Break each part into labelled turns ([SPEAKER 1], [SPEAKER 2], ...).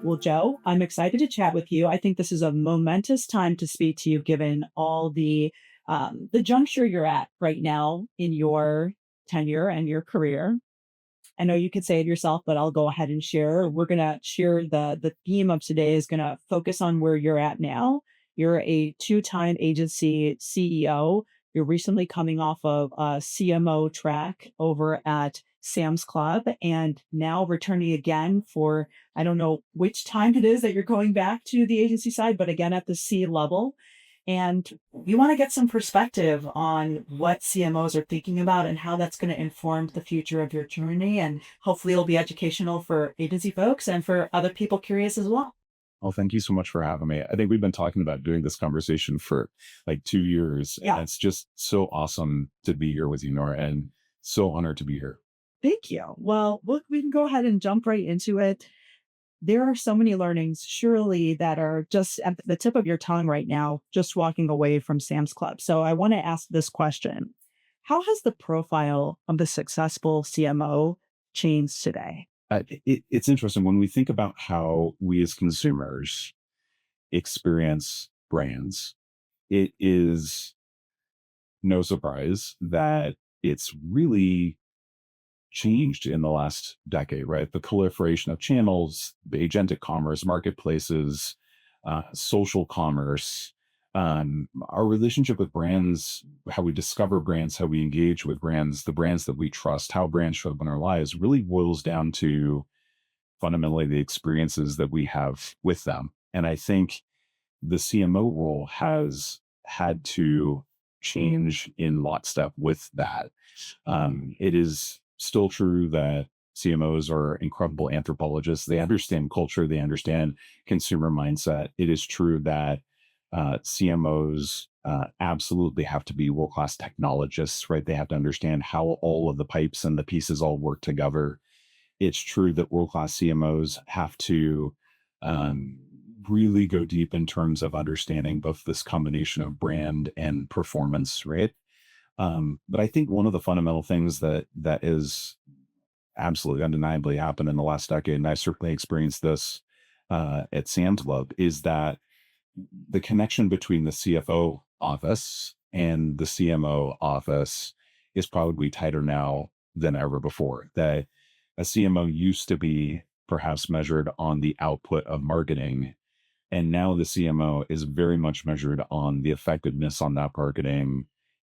[SPEAKER 1] Well, Joe, I'm excited to chat with you. I think this is a momentous time to speak to you, given all the juncture you're at right now in your tenure and your career. I know you could say it yourself, but I'll go ahead and share. We're gonna share the theme of today is gonna focus on where you're at now. You're a two-time agency CEO. You're recently coming off of a CMO track over at Sam's Club and now returning again for I don't know which time it is that you're going back to the agency side, but again at the C level. And we want to get some perspective on what CMOs are thinking about and how that's going to inform the future of your journey. And hopefully it'll be educational for agency folks and for other people curious as well.
[SPEAKER 2] Oh, thank you so much for having me. I think we've been talking about doing this conversation for like 2 years, and
[SPEAKER 1] Yeah,
[SPEAKER 2] it's just so awesome to be here with you, Nora, and so honored to be here.
[SPEAKER 1] thank you. Well, look, we can go ahead and jump right into it. There are so many learnings, surely, that are just at the tip of your tongue right now, just walking away from Sam's Club. So I want to ask this question. How has the profile of the successful CMO changed today?
[SPEAKER 2] It's interesting when we think about how we as consumers experience brands. It is no surprise that it's really changed in the last decade, right? The proliferation of channels, the agentic commerce, marketplaces, social commerce, our relationship with brands, how we discover brands, how we engage with brands, the brands that we trust, how brands show up in our lives really boils down to fundamentally the experiences that we have with them. And I think the CMO role has had to change in lockstep with that. It is still true that CMOs are incredible anthropologists. They understand culture, they understand consumer mindset. It is true that CMOs absolutely have to be world class technologists, right? They have to understand how all of the pipes and the pieces all work together. It's true that world class CMOs have to um, really go deep in terms of understanding both this combination of brand and performance, right? But I think one of the fundamental things that is absolutely undeniably happened in the last decade, and I certainly experienced this at Sam's Club, is that the connection between the CFO office and the CMO office is probably tighter now than ever before. That a CMO used to be perhaps measured on the output of marketing, and now the CMO is very much measured on the effectiveness on that marketing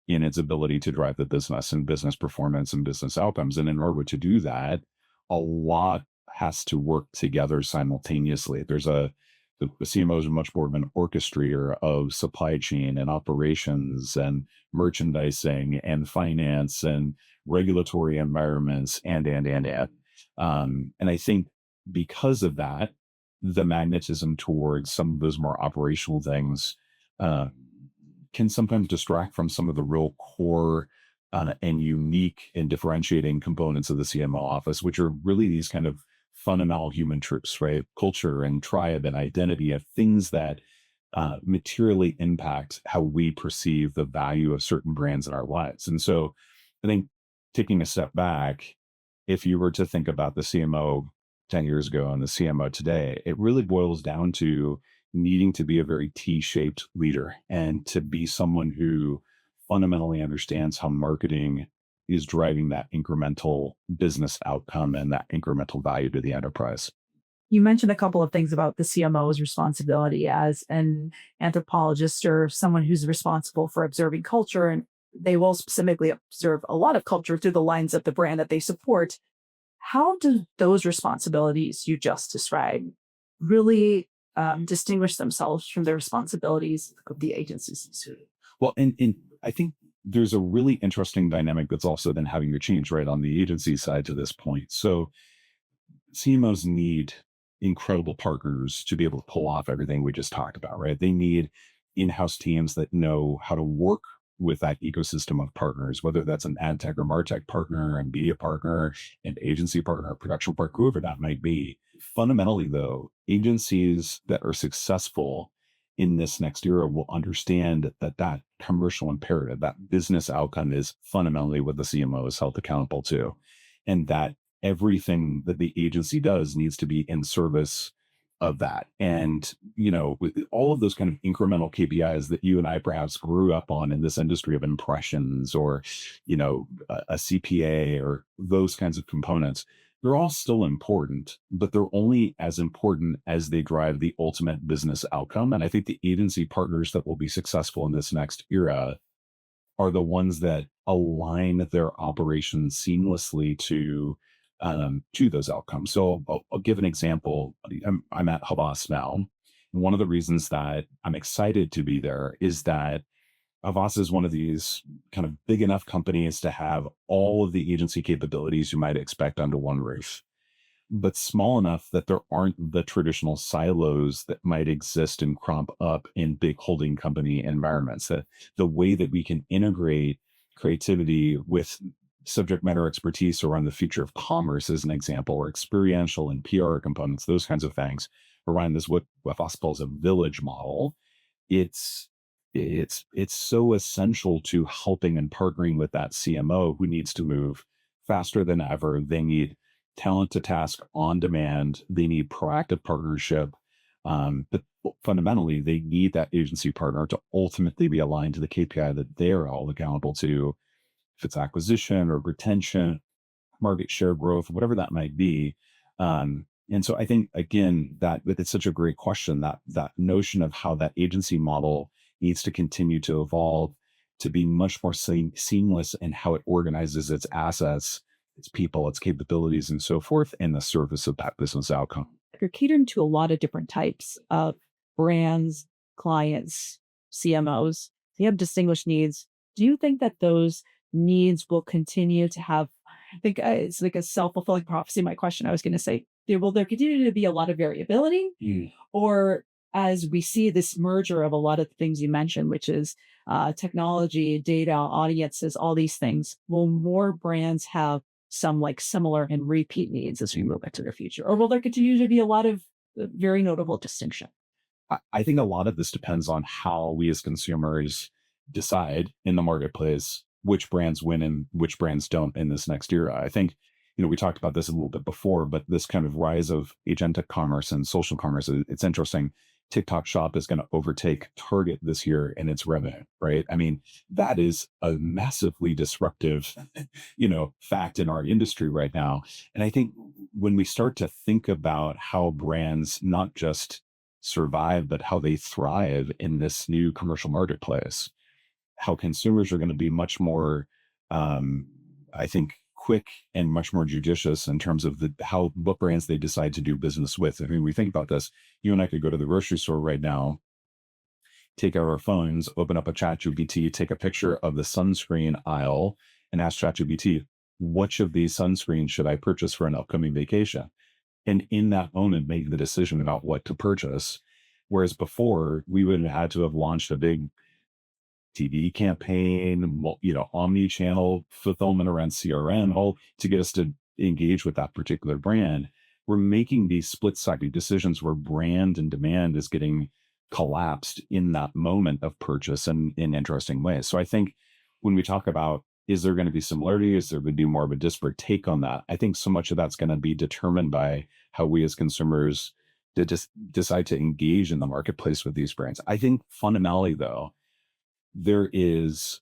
[SPEAKER 2] in its ability to drive the business and business performance and business outcomes. And in order to do that, a lot has to work together simultaneously. The CMO is much more of an orchestrator of supply chain and operations and merchandising and finance and regulatory environments and I think because of that, the magnetism towards some of those more operational things uh, can sometimes distract from some of the real core and unique and differentiating components of the CMO office, which are really these kind of fundamental human truths, right? Culture and tribe and identity are things that materially impact how we perceive the value of certain brands in our lives. And so I think taking a step back, if you were to think about the CMO 10 years ago and the CMO today, it really boils down to needing to be a very T-shaped leader and to be someone who fundamentally understands how marketing is driving that incremental business outcome and that incremental value to the enterprise.
[SPEAKER 1] You mentioned a couple of things about the CMO's responsibility as an anthropologist or someone who's responsible for observing culture. And they will specifically observe a lot of culture through the lens of the brand that they support. How do those responsibilities you just described really distinguish themselves from the responsibilities of the agencies?
[SPEAKER 2] Well, and I think there's a really interesting dynamic that's also then having to change right on the agency side to this point. So CMOs need incredible partners to be able to pull off everything we just talked about, right? They need in-house teams that know how to work with that ecosystem of partners, whether that's an ad tech or martech partner, and media partner, and agency partner, production partner, whoever that might be. Fundamentally, though, agencies that are successful in this next era will understand that that commercial imperative, that business outcome is fundamentally what the CMO is held accountable to. And that everything that the agency does needs to be in service of that. And, with all of those kind of incremental KPIs that you and I perhaps grew up on in this industry of impressions or, a CPA or those kinds of components, they're all still important, but they're only as important as they drive the ultimate business outcome. And I think the agency partners that will be successful in this next era are the ones that align their operations seamlessly to those outcomes. So I'll give an example. I'm at Havas now. One of the reasons that I'm excited to be there is that Havas is one of these kind of big enough companies to have all of the agency capabilities you might expect under one roof, but small enough that there aren't the traditional silos that might exist and crop up in big holding company environments. The way that we can integrate creativity with subject matter expertise around the future of commerce, as an example, or experiential and PR components, those kinds of things around this, what Voss calls a village model. It's it's so essential to helping and partnering with that CMO who needs to move faster than ever. They need talent to task on demand. They need proactive partnership. But fundamentally, they need that agency partner to ultimately be aligned to the KPI that they're all accountable to, if it's acquisition or retention, market share growth, whatever that might be. And so I think again that it's such a great question, that notion of how that agency model needs to continue to evolve to be much more seamless in how it organizes its assets, its people, its capabilities, and so forth, in the service of that business outcome.
[SPEAKER 1] You're catering to a lot of different types of brands, clients, CMOs. They have distinguished needs. Do you think that those needs will continue to have, I think it's like a self-fulfilling prophecy. My question, I was going to say, will there continue to be a lot of variability? Or as we see this merger of a lot of the things you mentioned, which is technology, data, audiences, all these things, will more brands have some like similar and repeat needs as we move into the future? Or will there continue to be a lot of very notable distinction?
[SPEAKER 2] I think a lot of this depends on how we as consumers decide in the marketplace which brands win and which brands don't in this next era. I think, we talked about this a little bit before, but this kind of rise of agentic commerce and social commerce, it's interesting. TikTok Shop is going to overtake Target this year in its revenue, right? I mean, that is a massively disruptive, fact in our industry right now. And I think when we start to think about how brands not just survive, but how they thrive in this new commercial marketplace, how consumers are going to be much more, I think, quick and much more judicious in terms of what brands they decide to do business with. I mean, we think about this. You and I could go to the grocery store right now, take out our phones, open up a ChatGPT, take a picture of the sunscreen aisle, and ask ChatGPT, which of these sunscreens should I purchase for an upcoming vacation? And in that moment, make the decision about what to purchase. Whereas before, we would have had to have launched a big TV campaign, omni-channel fulfillment around CRM, all to get us to engage with that particular brand. We're making these split-second decisions where brand and demand is getting collapsed in that moment of purchase and in interesting ways. So I think when we talk about, is there going to be similarity? Is there going to be more of a disparate take on that? I think so much of that's going to be determined by how we as consumers decide to engage in the marketplace with these brands. I think fundamentally, though, there is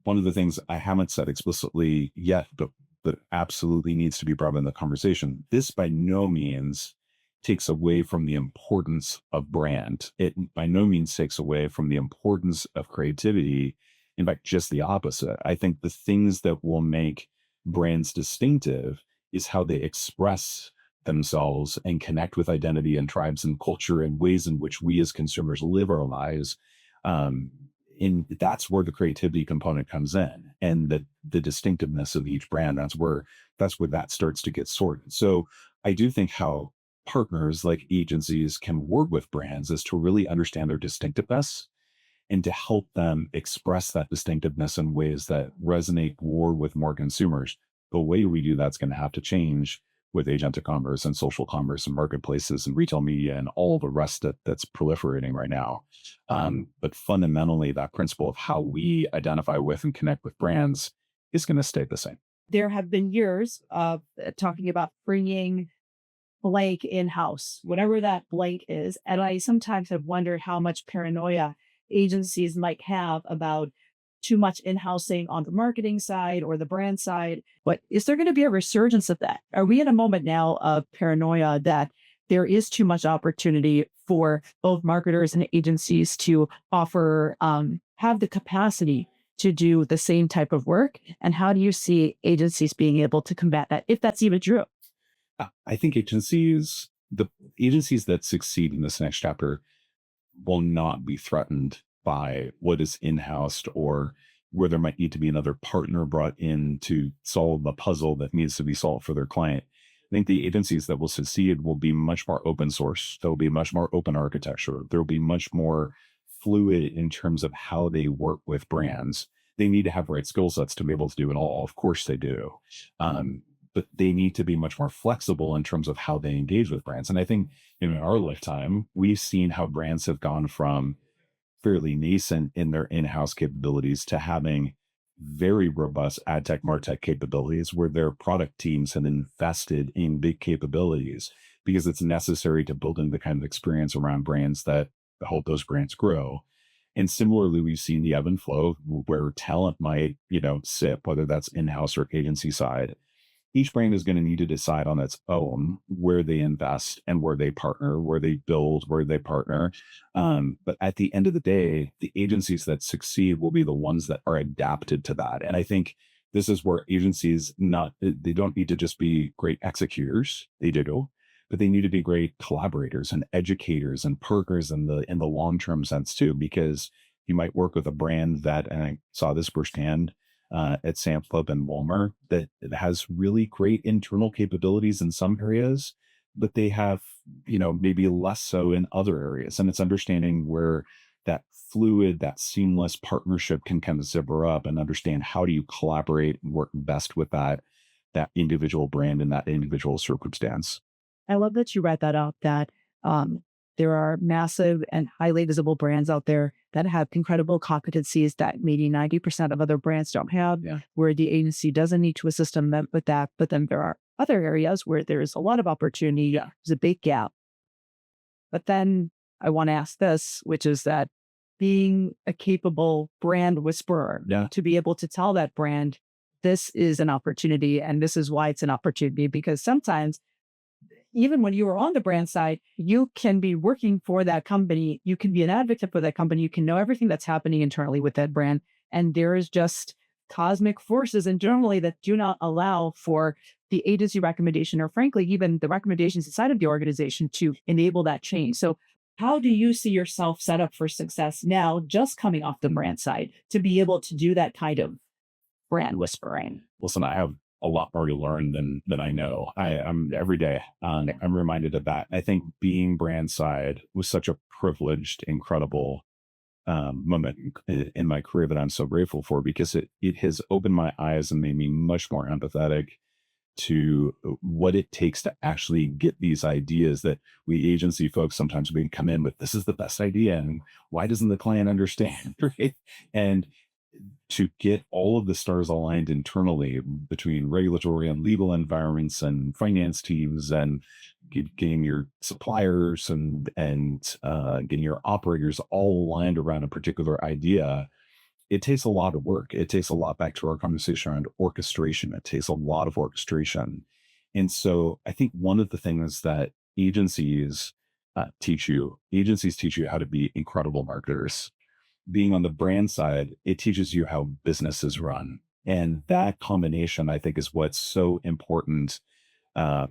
[SPEAKER 2] one of the things I haven't said explicitly yet, but absolutely needs to be brought in the conversation. This by no means takes away from the importance of brand. It by no means takes away from the importance of creativity. In fact, just the opposite. I think the things that will make brands distinctive is how they express themselves and connect with identity and tribes and culture and ways in which we as consumers live our lives. And that's where the creativity component comes in, and the distinctiveness of each brand. That's where that starts to get sorted. So I do think how partners like agencies can work with brands is to really understand their distinctiveness and to help them express that distinctiveness in ways that resonate more with more consumers. The way we do that's going to have to change with agentic commerce and social commerce and marketplaces and retail media and all the rest that's proliferating right now. But fundamentally, that principle of how we identify with and connect with brands is going to stay the same.
[SPEAKER 1] There have been years of talking about bringing blank in house, whatever that blank is. And I sometimes have wondered how much paranoia agencies might have about too much in-housing on the marketing side or the brand side. But is there going to be a resurgence of that? Are we in a moment now of paranoia that there is too much opportunity for both marketers and agencies to offer, have the capacity to do the same type of work? And how do you see agencies being able to combat that, if that's even true?
[SPEAKER 2] I think the agencies that succeed in this next chapter will not be threatened by what is in-housed or where there might need to be another partner brought in to solve the puzzle that needs to be solved for their client. I think the agencies that will succeed will be much more open source. There will be much more open architecture. There will be much more fluid in terms of how they work with brands. They need to have the right skill sets to be able to do it all. Of course they do. But they need to be much more flexible in terms of how they engage with brands. And I think in our lifetime, we've seen how brands have gone from fairly nascent in their in-house capabilities to having very robust ad tech, martech capabilities where their product teams have invested in big capabilities because it's necessary to build in the kind of experience around brands that help those brands grow. And similarly, we've seen the ebb and flow where talent might, sit, whether that's in-house or agency side. Each brand is going to need to decide on its own where they invest and where they partner, where they build, where they partner. But at the end of the day, the agencies that succeed will be the ones that are adapted to that. And I think this is where agencies they don't need to just be great executors. They do, but they need to be great collaborators and educators and partners in the long-term sense too, because you might work with a brand that, and I saw this firsthand, at Sam's Club and Walmart, that it has really great internal capabilities in some areas, but they have, maybe less so in other areas. And it's understanding where that fluid, that seamless partnership can kind of zipper up and understand how do you collaborate and work best with that individual brand in that individual circumstance.
[SPEAKER 1] I love that you read that up, that um, there are massive and highly visible brands out there that have incredible competencies that maybe 90% of other brands don't have,
[SPEAKER 2] Yeah.
[SPEAKER 1] where the agency doesn't need to assist them with that. But then there are other areas where there is a lot of opportunity.
[SPEAKER 2] Yeah.
[SPEAKER 1] There's a big gap. But then I want to ask this, which is that being a capable brand whisperer,
[SPEAKER 2] Yeah.
[SPEAKER 1] to be able to tell that brand, this is an opportunity and this is why it's an opportunity, because sometimes even when you are on the brand side, you can be working for that company. You can be an advocate for that company. You can know everything that's happening internally with that brand. And there is just cosmic forces internally that do not allow for the agency recommendation, or frankly, even the recommendations inside of the organization, to enable that change. So how do you see yourself set up for success now, just coming off the brand side, to be able to do that kind of brand whispering?
[SPEAKER 2] Listen, I have a lot more to learn than I know. I'm every day. I'm reminded of that. I think being brand side was such a privileged, incredible moment in my career that I'm so grateful for, because it has opened my eyes and made me much more empathetic to what it takes to actually get these ideas that we agency folks sometimes we come in with. This is the best idea, and why doesn't the client understand? Right? And to get all of the stars aligned internally between regulatory and legal environments and finance teams and getting your suppliers and getting your operators all aligned around a particular idea, it takes a lot of work. It takes a lot, back to our conversation around orchestration. It takes a lot of orchestration. And so I think one of the things that agencies teach you how to be incredible marketers. Being on the brand side, it teaches you how businesses run. And that combination, I think, is what's so important um,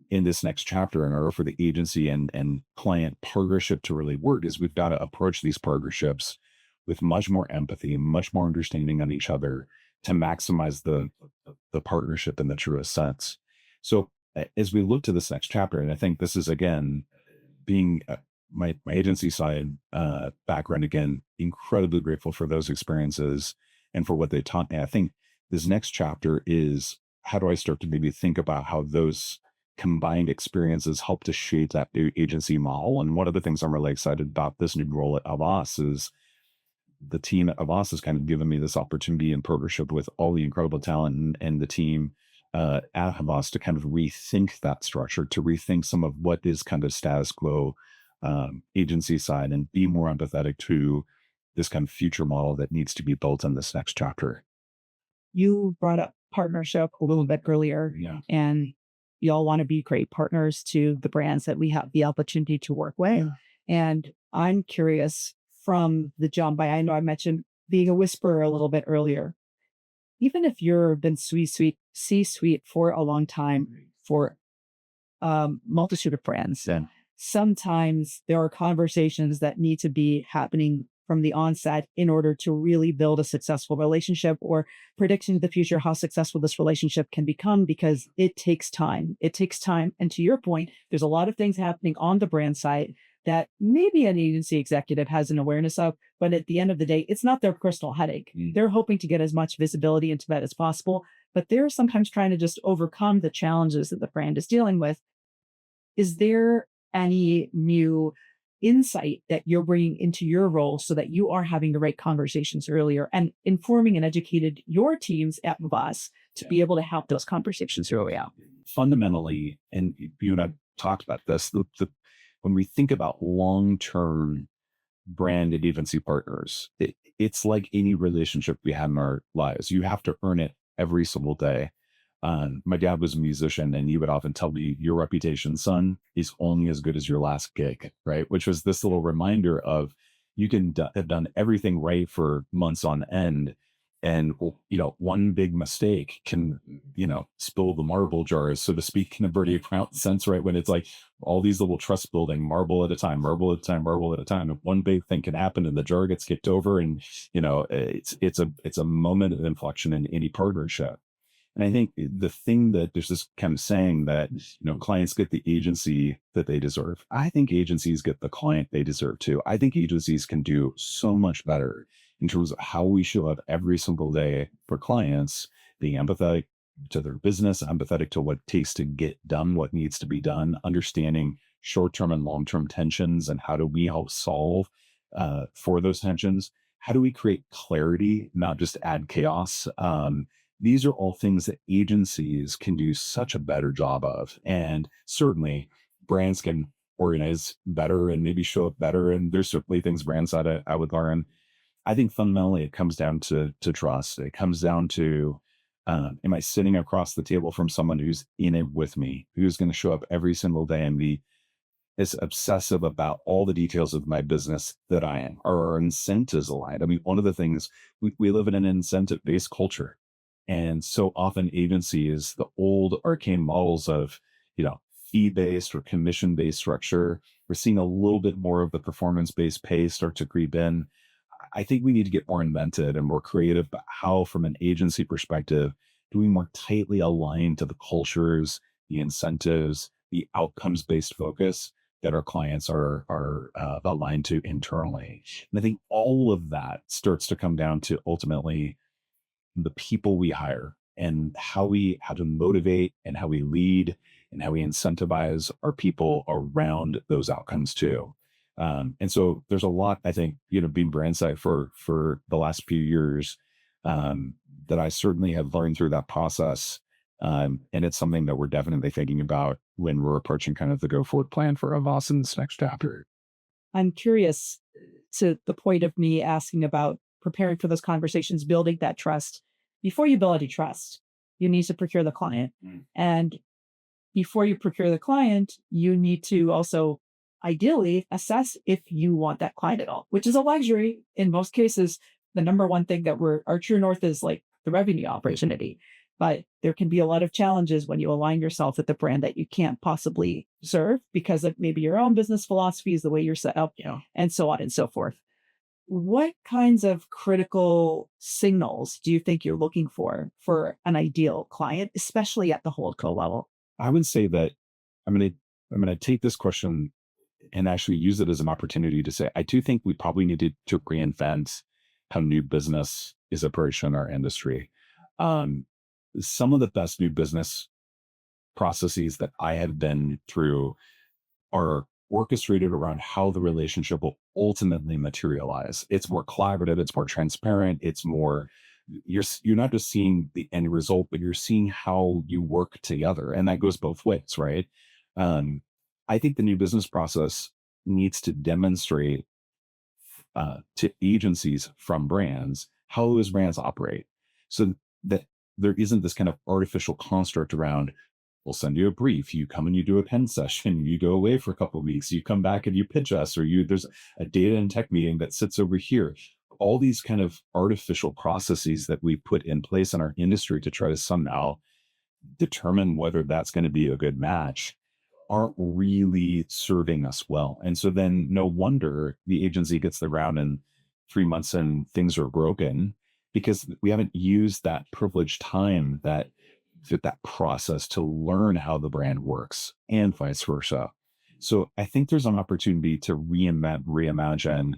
[SPEAKER 2] in this next chapter in order for the agency and client partnership to really work. Is we've got to approach these partnerships with much more empathy, much more understanding on each other to maximize the partnership in the truest sense. So as we look to this next chapter, and I think this is again being my agency side background, again, incredibly grateful for those experiences and for what they taught me. I think this next chapter is, how do I start to maybe think about how those combined experiences help to shape that new agency model? And one of the things I'm really excited about this new role at Havas is the team at Havas has kind of given me this opportunity in partnership with all the incredible talent and the team at Havas to kind of rethink that structure, to rethink some of what is kind of status quo agency side, and be more empathetic to this kind of future model that needs to be built in this next chapter.
[SPEAKER 1] You brought up partnership a little bit earlier,
[SPEAKER 2] Yeah.
[SPEAKER 1] and y'all want to be great partners to the brands that we have the opportunity to work with. Yeah. And I'm curious from the jump, I know I mentioned being a whisperer a little bit earlier. Even if you've been C-suite for a long time for multitude of brands,
[SPEAKER 2] Then,
[SPEAKER 1] sometimes there are conversations that need to be happening from the onset in order to really build a successful relationship, or predicting the future how successful this relationship can become, because it takes time. It takes time. And to your point, there's a lot of things happening on the brand side that maybe an agency executive has an awareness of, but at the end of the day, it's not their personal headache. They're hoping to get as much visibility into that as possible, but they're sometimes trying to just overcome the challenges that the brand is dealing with. Is there any new insight that you're bringing into your role so that you are having the right conversations earlier and informing and educated your teams at Havas to be able to have those conversations early out?
[SPEAKER 2] fundamentally, and you and I talked about this, when we think about long-term brand and agency partners, it's like any relationship we have in our lives. You have to earn it every single day. My dad was a musician, and he would often tell me, "Your reputation, son, is only as good as your last gig," right? Which was this little reminder of you can have done everything right for months on end, and one big mistake can spill the marble jars, so to speak, in a very account sense, right? When it's like all these little trust building, marble at a time, marble at a time, marble at a time, and one big thing can happen, and the jar gets kicked over, and it's a moment of inflection in any partnership. And I think the thing that there's this kind of saying that, clients get the agency that they deserve. I think agencies get the client they deserve too. I think agencies can do so much better in terms of how we show up every single day for clients, being empathetic to their business, empathetic to what it takes to get done what needs to be done, understanding short-term and long-term tensions, and how do we help solve for those tensions? How do we create clarity, not just add chaos? These are all things that agencies can do such a better job of. And certainly brands can organize better and maybe show up better. And there's certainly things brands I would learn. I think fundamentally it comes down to trust. It comes down to, am I sitting across the table from someone who's in it with me, who's going to show up every single day and be as obsessive about all the details of my business that I am? Are our incentives aligned? I mean, one of the things, we live in an incentive based culture. And so often agencies, the old arcane models of, fee based or commission based structure, we're seeing a little bit more of the performance based pay start to creep in. I think we need to get more invented and more creative about how, from an agency perspective, do we more tightly align to the cultures, the incentives, the outcomes based focus that our clients are aligned to internally. And I think all of that starts to come down to ultimately the people we hire, and how to motivate, and how we lead, and how we incentivize our people around those outcomes too. And so there's a lot, I think, being brand side for the last few years, that I certainly have learned through that process. And it's something that we're definitely thinking about when we're approaching kind of the go forward plan for Avas in this next chapter.
[SPEAKER 1] I'm curious, to the point of me asking about preparing for those conversations, building that trust. Before you build any trust, you need to procure the client. And before you procure the client, you need to also ideally assess if you want that client at all, which is a luxury. In most cases, the number one thing that our true north is like the revenue opportunity. But there can be a lot of challenges when you align yourself with the brand that you can't possibly serve because of maybe your own business philosophies, the way you're set up, and so on and so forth. What kinds of critical signals do you think you're looking for an ideal client, especially at the holdco level?
[SPEAKER 2] I would say that I'm going to take this question and actually use it as an opportunity to say, I do think we probably needed to reinvent how new business is approached in our industry. Um, some of the best new business processes that I have been through are orchestrated around how the relationship will ultimately materialize. It's more collaborative, it's more transparent, it's more you're not just seeing the end result, but you're seeing how you work together, and that goes both ways, right? Um, I think the new business process needs to demonstrate to agencies from brands how those brands operate, so that there isn't this kind of artificial construct around, we'll send you a brief, you come and you do a pen session, you go away for a couple of weeks, you come back and you pitch us, or you there's a data and tech meeting that sits over here. All these kind of artificial processes that we put in place in our industry to try to somehow determine whether that's going to be a good match aren't really serving us well. And so then no wonder the agency gets the round in 3 months and things are broken, because we haven't used that privileged time, that process to learn how the brand works, and vice versa. So I think there's an opportunity to reimagine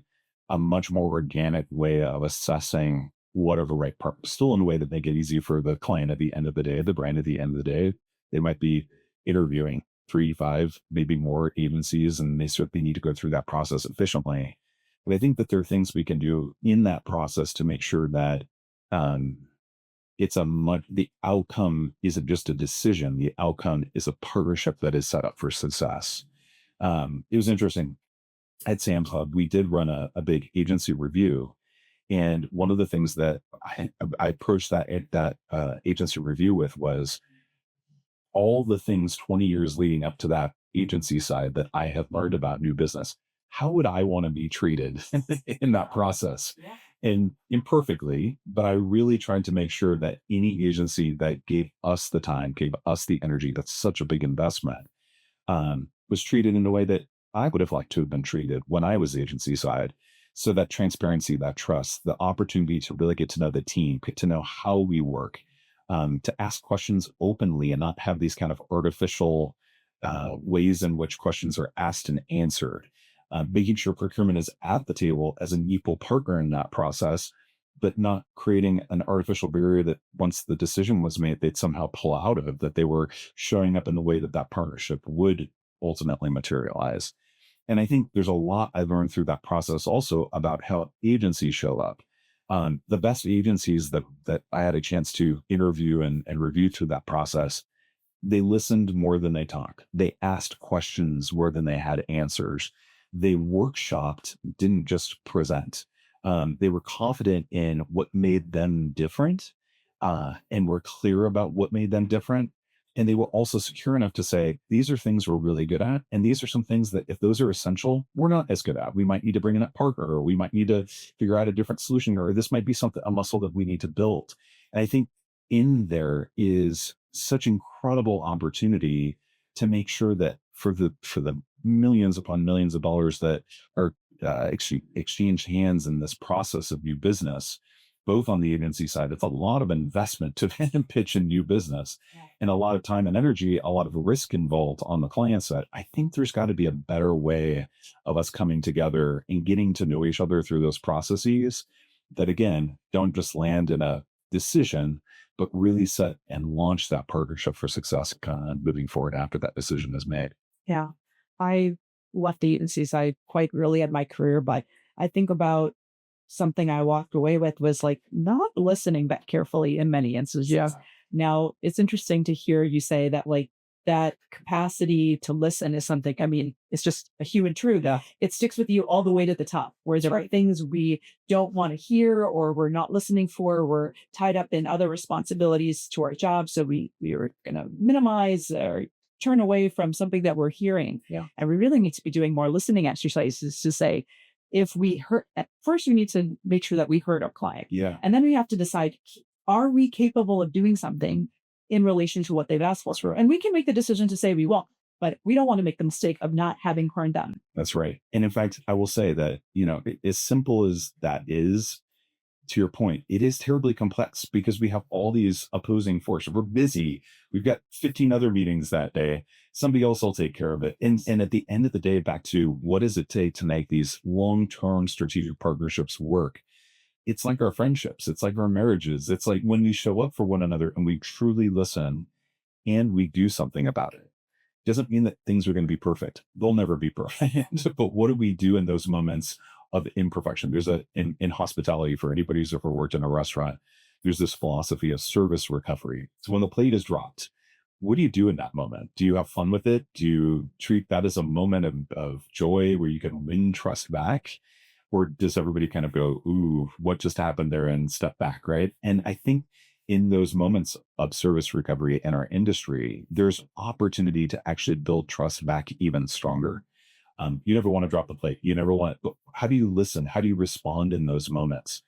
[SPEAKER 2] a much more organic way of assessing what are the right parts, still in a way that make it easy for the client at the end of the day, the brand at the end of the day. They might be interviewing 3, 5, maybe more agencies, and they certainly need to go through that process efficiently. But I think that there are things we can do in that process to make sure that um, the outcome isn't just a decision. The outcome is a partnership that is set up for success. It was interesting at Sam's Club. We did run a big agency review, and one of the things that I approached that agency review with was all the things 20 years leading up to that agency side that I have learned about new business. How would I want to be treated in that process?
[SPEAKER 1] Yeah.
[SPEAKER 2] And imperfectly, but I really tried to make sure that any agency that gave us the time, gave us the energy, that's such a big investment, was treated in a way that I would have liked to have been treated when I was agency side. So that transparency, that trust, the opportunity to really get to know the team, get to know how we work, to ask questions openly and not have these kind of artificial ways in which questions are asked and answered. Making sure procurement is at the table as an equal partner in that process, but not creating an artificial barrier that once the decision was made, they'd somehow pull out of, that they were showing up in the way that that partnership would ultimately materialize. And I think there's a lot I learned through that process also about how agencies show up. The best agencies that I had a chance to interview and review through that process, they listened more than they talked. They asked questions more than they had answers. They workshopped, didn't just present. They were confident in what made them different, and were clear about what made them different. And they were also secure enough to say, these are things we're really good at. And these are some things that if those are essential, we're not as good at. We might need to bring in a partner, or we might need to figure out a different solution, or this might be something, a muscle that we need to build. And I think in there is such incredible opportunity to make sure that for the millions upon millions of dollars that are exchanged hands in this process of new business, both on the agency side, it's a lot of investment to pitch in new business,
[SPEAKER 1] Yeah.
[SPEAKER 2] and a lot of time and energy, a lot of risk involved on the client side. I think there's got to be a better way of us coming together and getting to know each other through those processes that, again, don't just land in a decision, but really set and launch that partnership for success kind of moving forward after that decision is made.
[SPEAKER 1] Yeah. I left the agencies I quite early in my career, but I think about something I walked away with was like not listening that carefully in many instances. Yeah. Now it's interesting to hear you say that like that capacity to listen is something, I mean, it's just a human truth. Yeah. It sticks with you all the way to the top, where there are things we don't want to hear or we're not listening for. We're tied up in other responsibilities to our job. So we are going to minimize or turn away from something that we're hearing. Yeah. And we really need to be doing more listening exercises to say, if we heard at first, we need to make sure that we heard our client.
[SPEAKER 2] Yeah.
[SPEAKER 1] And then we have to decide, are we capable of doing something in relation to what they've asked us for? And we can make the decision to say we won't, but we don't want to make the mistake of not having heard them.
[SPEAKER 2] That's right. And in fact, I will say that, as simple as that is, to your point, it is terribly complex because we have all these opposing forces. We're busy. We've got 15 other meetings that day. Somebody else will take care of it. And at the end of the day, back to what does it take to make these long-term strategic partnerships work? It's like our friendships. It's like our marriages. It's like when we show up for one another and we truly listen and we do something about it. Doesn't mean that things are going to be perfect. They'll never be perfect. But what do we do in those moments of imperfection? There's in hospitality, for anybody who's ever worked in a restaurant, there's this philosophy of service recovery. So when the plate is dropped, what do you do in that moment? Do you have fun with it? Do you treat that as a moment of joy where you can win trust back? Or does everybody kind of go, ooh, what just happened there and step back, right? And I think in those moments of service recovery in our industry, there's opportunity to actually build trust back even stronger. You never want to drop the plate. You never want, but how do you listen? How do you respond in those moments?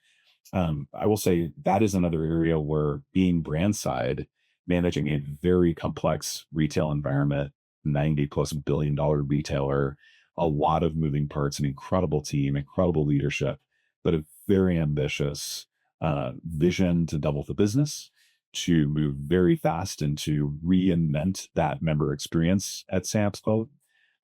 [SPEAKER 2] I will say that is another area where being brand side, managing a very complex retail environment, 90 plus billion-dollar retailer, a lot of moving parts, an incredible team, incredible leadership, but a very ambitious vision to double the business, to move very fast and to reinvent that member experience at Sam's Club.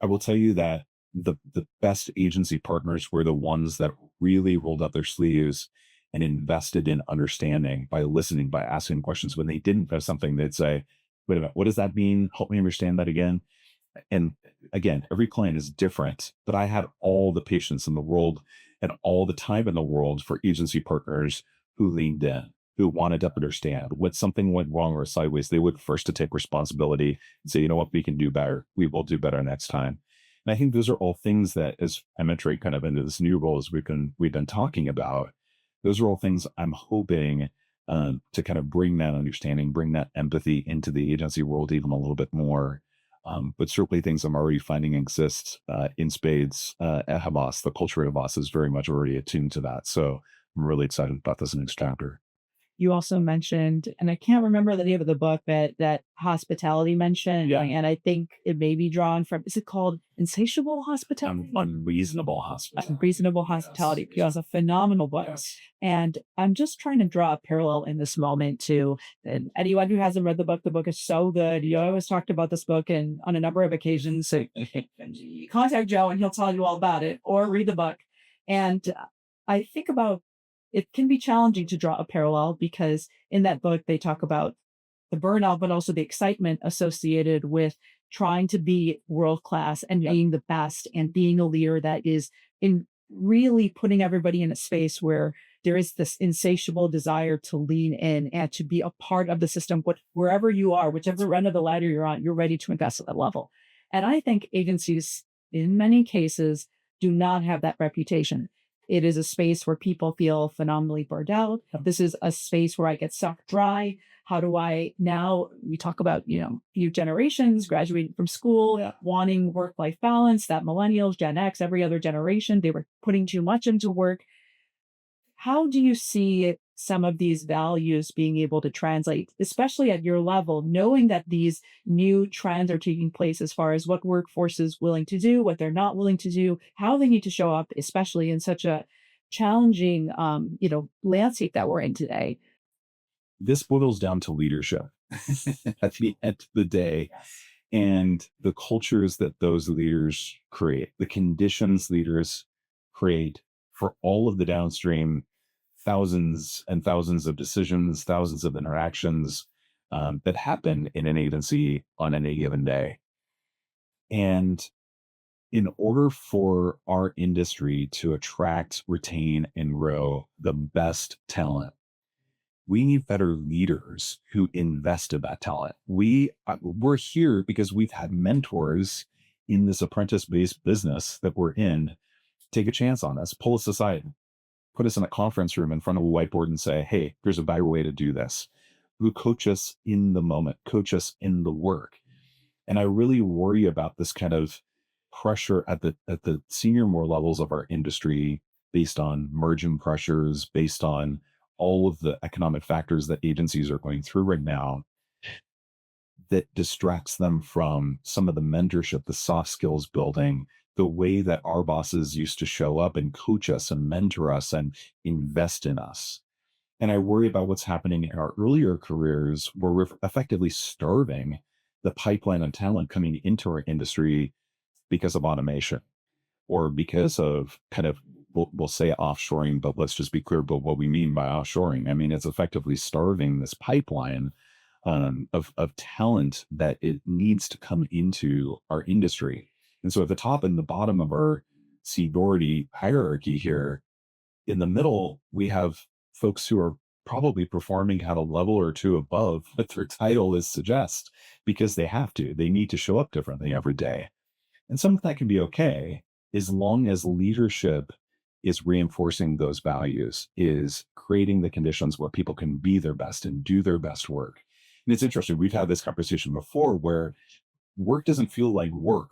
[SPEAKER 2] I will tell you that the best agency partners were the ones that really rolled up their sleeves and invested in understanding by listening, by asking questions. When they didn't know something, they'd say, wait a minute, what does that mean? Help me understand that again. And again, every client is different, but I had all the patience in the world and all the time in the world for agency partners who leaned in, who wanted to understand when something went wrong or sideways. They would first to take responsibility and say, you know what, we can do better. We will do better next time. And I think those are all things that, as I'm entering kind of into this new role, as we've been talking about, those are all things I'm hoping to kind of bring that understanding, bring that empathy into the agency world even a little bit more. But certainly things I'm already finding exist in spades at Havas. The culture at Havas is very much already attuned to that. So I'm really excited about this next chapter.
[SPEAKER 1] You also mentioned, and I can't remember the name of the book that hospitality mentioned,
[SPEAKER 2] Yeah.
[SPEAKER 1] and I think it may be drawn from, is it called Insatiable Hospitality?
[SPEAKER 2] Unreasonable hospital.
[SPEAKER 1] Reasonable
[SPEAKER 2] Yes.
[SPEAKER 1] Hospitality. It was a phenomenal book.
[SPEAKER 2] Yes.
[SPEAKER 1] And I'm just trying to draw a parallel in this moment to, and anyone who hasn't read the book is so good. You always talked about this book and on a number of occasions. So contact Joe and he'll tell you all about it, or read the book. And I think about, it can be challenging to draw a parallel because in that book they talk about the burnout, but also the excitement associated with trying to be world class and being the best and being a leader that is in really putting everybody in a space where there is this insatiable desire to lean in and to be a part of the system. But wherever you are, whichever end of the ladder you're on, you're ready to invest at that level. And I think agencies, in many cases, do not have that reputation. It is a space where people feel phenomenally burned out. This is a space where I get sucked dry. How do I now? We talk about, few generations graduating from school, wanting work-life balance, that millennials, Gen X, every other generation, they were putting too much into work. How do you see some of these values being able to translate, especially at your level, knowing that these new trends are taking place as far as what workforce is willing to do, what they're not willing to do, how they need to show up, especially in such a challenging, landscape that we're in today?
[SPEAKER 2] This boils down to leadership at the end of the day, and the cultures that those leaders create, the conditions leaders create for all of the downstream thousands and thousands of decisions, thousands of interactions that happen in an agency on any given day. And in order for our industry to attract, retain, and grow the best talent, we need better leaders who invest in that talent. We're here because we've had mentors in this apprentice-based business that we're in take a chance on us, pull us aside, put us in a conference room in front of a whiteboard and say, hey, there's a better way to do this. Who coach us in the moment, coach us in the work. And I really worry about this kind of pressure at the senior more levels of our industry based on margin pressures, based on all of the economic factors that agencies are going through right now, that distracts them from some of the mentorship, the soft skills building, the way that our bosses used to show up and coach us and mentor us and invest in us. And I worry about what's happening in our earlier careers where we're effectively starving the pipeline of talent coming into our industry because of automation or because of kind of, we'll say offshoring, but let's just be clear about what we mean by offshoring. I mean, it's effectively starving this pipeline of talent that it needs to come into our industry. And so at the top and the bottom of our seniority hierarchy here, in the middle, we have folks who are probably performing at a level or two above what their title is suggest because they have to. They need to show up differently every day. And some of that can be okay as long as leadership is reinforcing those values, is creating the conditions where people can be their best and do their best work. And it's interesting, we've had this conversation before where work doesn't feel like work.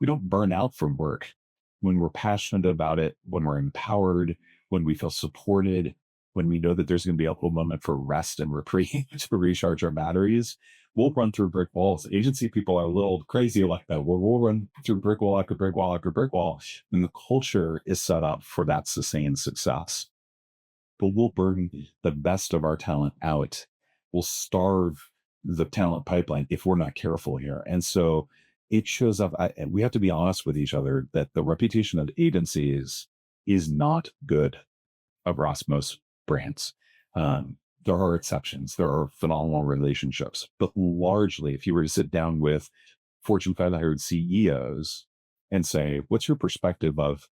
[SPEAKER 2] We don't burn out from work when we're passionate about it, when we're empowered, when we feel supported, when we know that there's going to be a little moment for rest and reprieve to recharge our batteries. We'll run through brick walls. Agency people are a little crazy like that. We'll run through brick wall after brick wall after brick wall. And the culture is set up for that sustained success. But we'll burn the best of our talent out. We'll starve the talent pipeline if we're not careful here. And so it shows up, and we have to be honest with each other that the reputation of agencies is not good across most brands. There are exceptions, there are phenomenal relationships, but largely, if you were to sit down with Fortune 500 CEOs and say, what's your perspective of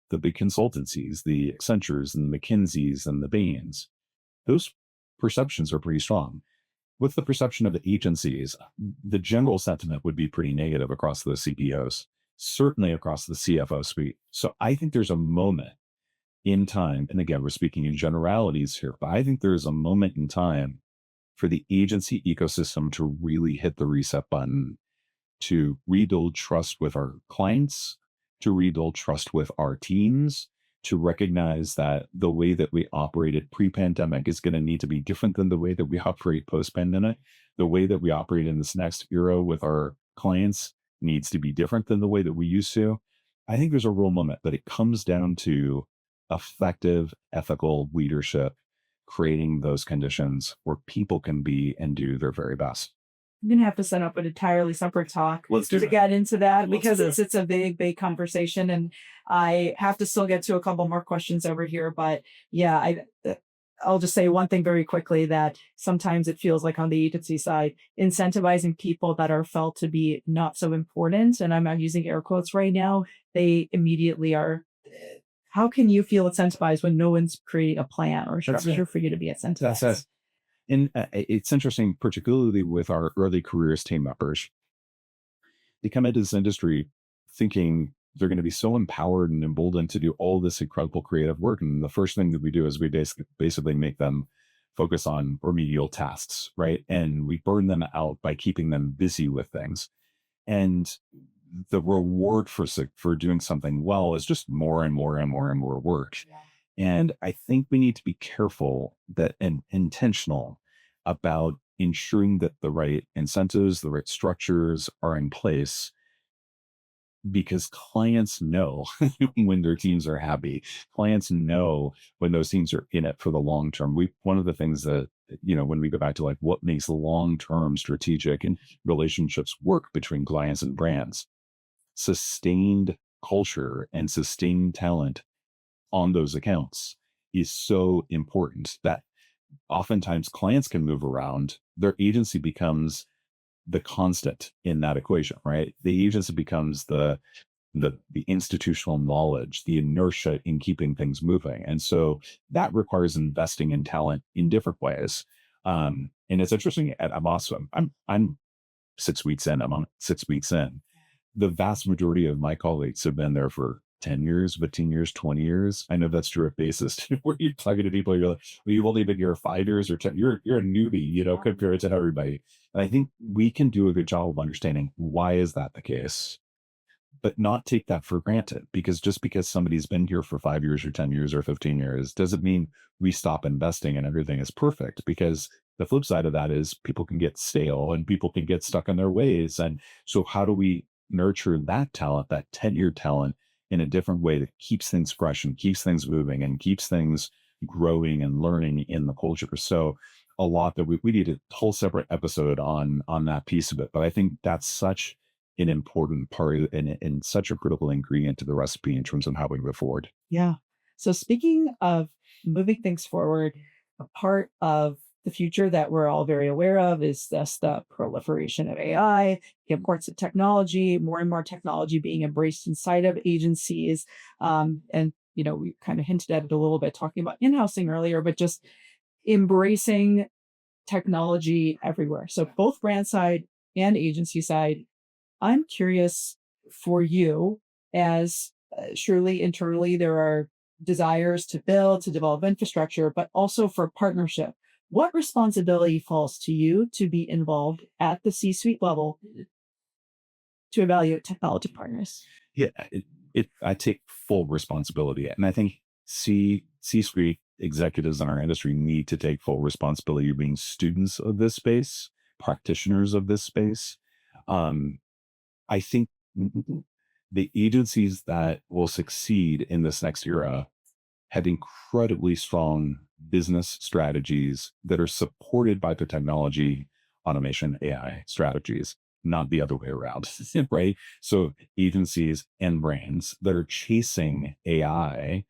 [SPEAKER 2] the big consultancies, the Accentures and the McKinseys and the Bains? Those perceptions are pretty strong. With the perception of the agencies, the general sentiment would be pretty negative across the CEOs, certainly across the CFO suite. So I think there's a moment in time, and again, we're speaking in generalities here, but I think there's a moment in time for the agency ecosystem to really hit the reset button, to rebuild trust with our clients, to rebuild trust with our teams, to recognize that the way that we operated pre-pandemic is going to need to be different than the way that we operate post-pandemic. The way that we operate in this next era with our clients needs to be different than the way that we used to. I think there's a real moment, but it comes down to effective, ethical leadership, creating those conditions where people can be and do their very best.
[SPEAKER 1] I'm gonna have to set up an entirely separate talk
[SPEAKER 2] Let's do
[SPEAKER 1] to
[SPEAKER 2] it.
[SPEAKER 1] get into that
[SPEAKER 2] Let's
[SPEAKER 1] because
[SPEAKER 2] do
[SPEAKER 1] it's a big, big conversation, and I have to still get to a couple more questions over here. But yeah, I'll just say one thing very quickly that sometimes it feels like on the agency side, incentivizing people that are felt to be not so important, and I'm using air quotes right now, they immediately are. How can you feel incentivized when no one's creating a plan or
[SPEAKER 2] That's
[SPEAKER 1] structure
[SPEAKER 2] it.
[SPEAKER 1] for you to be
[SPEAKER 2] That's it.
[SPEAKER 1] incentivized?
[SPEAKER 2] And it's interesting, particularly with our early careers team members. They come into this industry thinking they're going to be so empowered and emboldened to do all this incredible creative work. And the first thing that we do is we basically make them focus on remedial tasks, right? And we burn them out by keeping them busy with things. And the reward for doing something well is just more and more and more and more work.
[SPEAKER 1] Yeah.
[SPEAKER 2] And I think we need to be careful that and intentional about ensuring that the right incentives, the right structures are in place because clients know when their teams are happy. Clients know when those teams are in it for the long term. One of the things that, when we go back to like what makes long-term strategic and relationships work between clients and brands, sustained culture and sustained talent on those accounts is so important that oftentimes clients can move around. Their agency becomes the constant in that equation, right? The agency becomes the institutional knowledge, the inertia in keeping things moving. And so that requires investing in talent in different ways. And it's interesting. I'm 6 weeks in. I'm on 6 weeks in. The vast majority of my colleagues have been there for 10 years, 15 years, 20 years. I know that's true at basis where you talk to people, you're like, well, you've only been here 5 years or 10, you're a newbie, compared to everybody. And I think we can do a good job of understanding why is that the case, but not take that for granted because just because somebody's been here for 5 years or 10 years or 15 years doesn't mean we stop investing and everything is perfect because the flip side of that is people can get stale and people can get stuck in their ways. And so how do we nurture that talent, that tenured talent in a different way that keeps things fresh and keeps things moving and keeps things growing and learning in the culture? So a lot that we need a whole separate episode on that piece of it. But I think that's such an important part and such a critical ingredient to the recipe in terms of how we move forward.
[SPEAKER 1] Yeah. So speaking of moving things forward, a part of the future that we're all very aware of is this the proliferation of AI, the importance of technology, more and more technology being embraced inside of agencies. And we kind of hinted at it a little bit talking about in-housing earlier, but just embracing technology everywhere. So both brand side and agency side. I'm curious for you, as surely internally there are desires to build, to develop infrastructure, but also for partnership. What responsibility falls to you to be involved at the C suite level to evaluate technology partners?
[SPEAKER 2] Yeah, I take full responsibility, and I think C-suite executives in our industry need to take full responsibility of being students of this space, practitioners of this space. Um, I think the agencies that will succeed in this next era have incredibly strong business strategies that are supported by the technology, automation, AI strategies, not the other way around, right? So agencies and brands that are chasing AI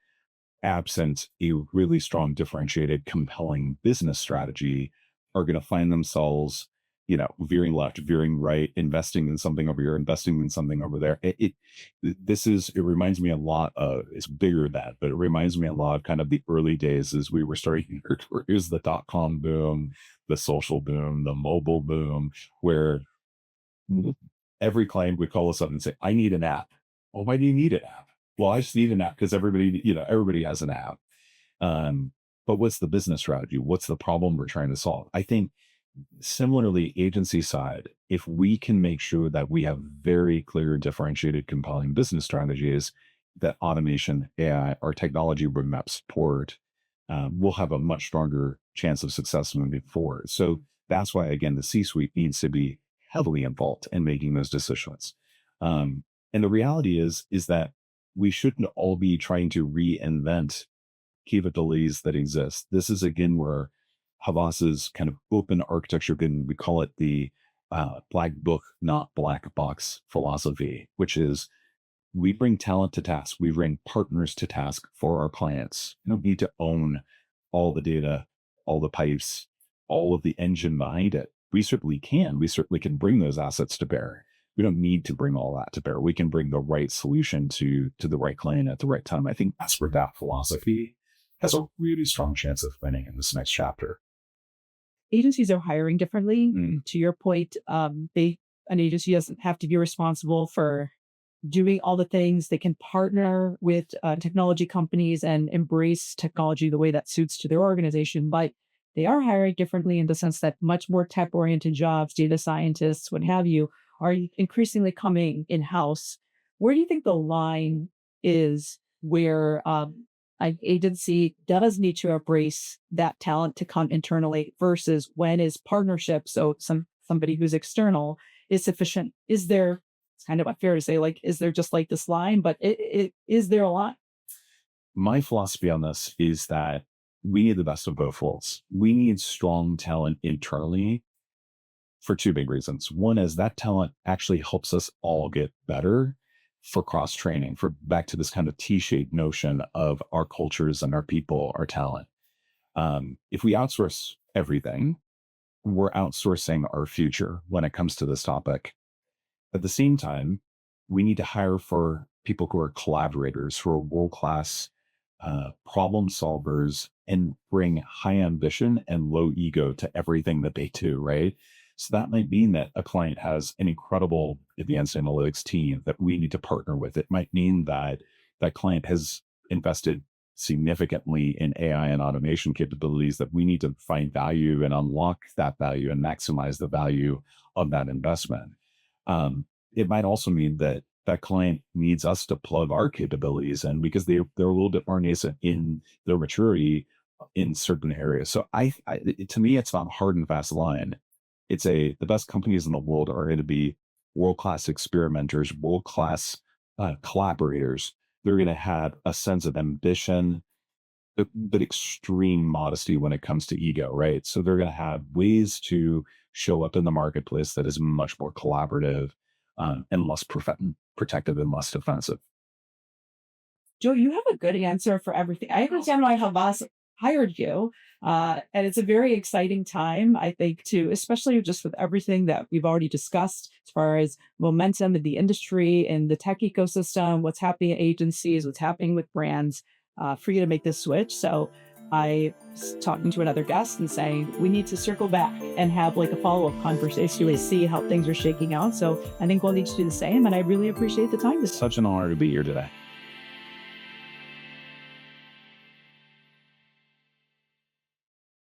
[SPEAKER 2] absent a really strong, differentiated, compelling business strategy are going to find themselves, veering left, veering right, investing in something over here, investing in something over there. It reminds me a lot of, it's bigger than that, but it reminds me a lot of kind of the early days as we were starting, here's the dot-com boom, the social boom, the mobile boom, where every client would call us up and say, I need an app. Well, why do you need an app? Well, I just need an app because everybody has an app. Um, but what's the business strategy? What's the problem we're trying to solve? I think similarly, agency side, if we can make sure that we have very clear, differentiated, compelling business strategies that automation, AI, or technology roadmap support, we'll have a much stronger chance of success moving forward. So that's why, again, the C-suite needs to be heavily involved in making those decisions. And the reality is that we shouldn't all be trying to reinvent capabilities that exist. This is again where Havas's kind of open architecture, and we call it the black book, not black box philosophy, which is we bring talent to task, we bring partners to task for our clients. You don't need to own all the data, all the pipes, all of the engine behind it. We certainly can. We certainly can bring those assets to bear. We don't need to bring all that to bear. We can bring the right solution to the right client at the right time. I think that's where that philosophy has a really strong chance of winning in this next chapter.
[SPEAKER 1] Agencies are hiring differently.
[SPEAKER 2] Mm.
[SPEAKER 1] To your point, an agency doesn't have to be responsible for doing all the things. They can partner with technology companies and embrace technology the way that suits to their organization. But they are hiring differently in the sense that much more tech oriented jobs, data scientists, what have you, are increasingly coming in house. Where do you think the line is where an agency does need to embrace that talent to come internally versus when is partnership, so somebody who's external, is sufficient? Is there, it's kind of unfair to say, like, is there just like this line, but is there a line?
[SPEAKER 2] My philosophy on this is that we need the best of both worlds. We need strong talent internally for two big reasons. One is that talent actually helps us all get better for cross training, for back to this kind of T-shaped notion of our cultures and our people, our talent. If we outsource everything, we're outsourcing our future when it comes to this topic. At the same time, we need to hire for people who are collaborators, who are world class problem solvers, and bring high ambition and low ego to everything that they do, right? So that might mean that a client has an incredible advanced analytics team that we need to partner with. It might mean that that client has invested significantly in AI and automation capabilities that we need to find value and unlock that value and maximize the value of that investment. It might also mean that that client needs us to plug our capabilities in because they're a little bit more nascent in their maturity in certain areas. So to me, it's not a hard and fast line. The best companies in the world are going to be world-class experimenters, world-class collaborators. They're going to have a sense of ambition, but extreme modesty when it comes to ego, right? So they're going to have ways to show up in the marketplace that is much more collaborative and less protective and less defensive.
[SPEAKER 1] Joe, you have a good answer for everything. I understand why Havas hired you. And it's a very exciting time, I think, too, especially just with everything that we've already discussed as far as momentum in the industry and the tech ecosystem, what's happening at agencies, what's happening with brands, for you to make this switch. So I was talking to another guest and saying, we need to circle back and have like a follow-up conversation to see how things are shaking out. So I think we'll need to do the same. And I really appreciate the time this
[SPEAKER 2] Such an honor to be here today.